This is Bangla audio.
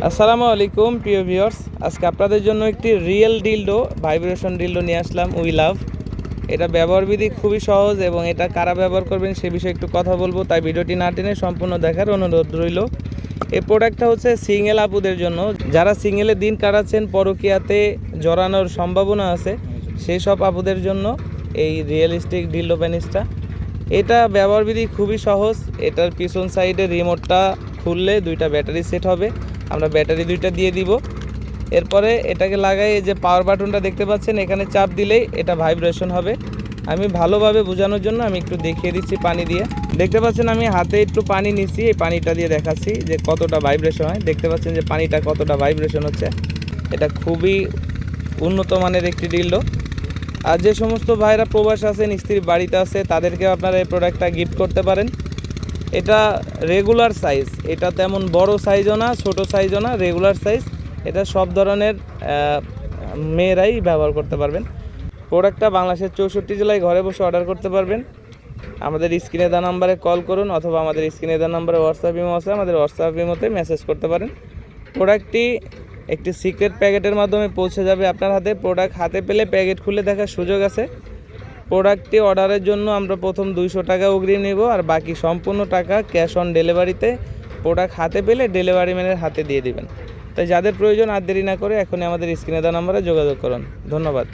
আসসালামু আলাইকুম প্রিয় ভিউয়ার্স, আজকে আপনাদের জন্য একটি রিয়েল ডিলডো ভাইব্রেশন ডিলডো নিয়ে আসলাম। We love. এটা ব্যবহার বিধি খুবই সহজ এবং এটা কারা ব্যবহার করবেন সে বিষয়ে একটু কথা বলবো, তাই ভিডিওটি না টেনে সম্পূর্ণ দেখার অনুরোধ রইল। এই প্রোডাক্টটা হচ্ছে সিঙ্গেল আপুদের জন্য, যারা সিঙ্গেলে দিন কাটাচ্ছেন, পরকীয়াতে জড়ানোর সম্ভাবনা আছে, সেই সব আপুদের জন্য এই রিয়েলিস্টিক ডিলডো পেনিসটা। এটা ব্যবহার বিধি খুবই সহজ। এটার পিছন সাইডে রিমোটটা খুললে দুইটা ব্যাটারি সেট হবে, আমরা ব্যাটারি দুইটা দিয়ে দিব। এরপরে এটাকে লাগাই, এই যে পাওয়ার বাটনটা দেখতে পাচ্ছেন, এখানে চাপ দিলেই এটা ভাইব্রেশন হবে। আমি ভালোভাবে বোঝানোর জন্য আমি একটু দেখিয়ে দিচ্ছি পানি দিয়ে। দেখতে পাচ্ছেন আমি হাতে একটু পানি নিচ্ছি, এই পানিটা দিয়ে দেখাচ্ছি যে কতটা ভাইব্রেশন হয়। দেখতে পাচ্ছেন যে পানিটা কতটা ভাইব্রেশন হচ্ছে। এটা খুবই উন্নত মানের একটি ডিলডো। আর যে সমস্ত ভাইরা প্রবাস আছেন, স্ত্রীর বাড়িতে আছে, তাদেরকে আপনারা এই প্রোডাক্টটা গিফট করতে পারেন। এটা রেগুলার সাইজ, এটা তেমন বড় সাইজও না, ছোট সাইজও না, রেগুলার সাইজ। এটা সব ধরনের মেয়েরাই ব্যবহার করতে পারবেন। প্রোডাক্টটা বাংলাদেশের 64 জেলায় ঘরে বসে অর্ডার করতে পারবেন। আমাদের স্ক্রিনে দেওয়া নাম্বারে কল করুন, অথবা আমাদের স্ক্রিনে দেওয়া নাম্বারে হোয়াটসঅ্যাপ ইমো আছে, আমাদের হোয়াটসঅ্যাপ ইমোতে মেসেজ করতে পারেন। প্রোডাক্টটি একটি সিক্রেট প্যাকেটের মাধ্যমে পৌঁছে যাবে আপনার হাতে। প্রোডাক্ট হাতে পেলে প্যাকেট খুলে দেখার সুযোগ আছে। প্রোডাক্টটি অর্ডারের জন্য আমরা প্রথম 200 টাকা অগ্রিম নেব, আর বাকি সম্পূর্ণ টাকা ক্যাশ অন ডেলিভারিতে প্রোডাক্ট হাতে পেলে ডেলিভারি ম্যানের হাতে দিয়ে দেবেন। তাই যাদের প্রয়োজন আর দেরি না করে এখনই আমাদের স্ক্রিনে দেওয়া নাম্বারে যোগাযোগ করুন। ধন্যবাদ।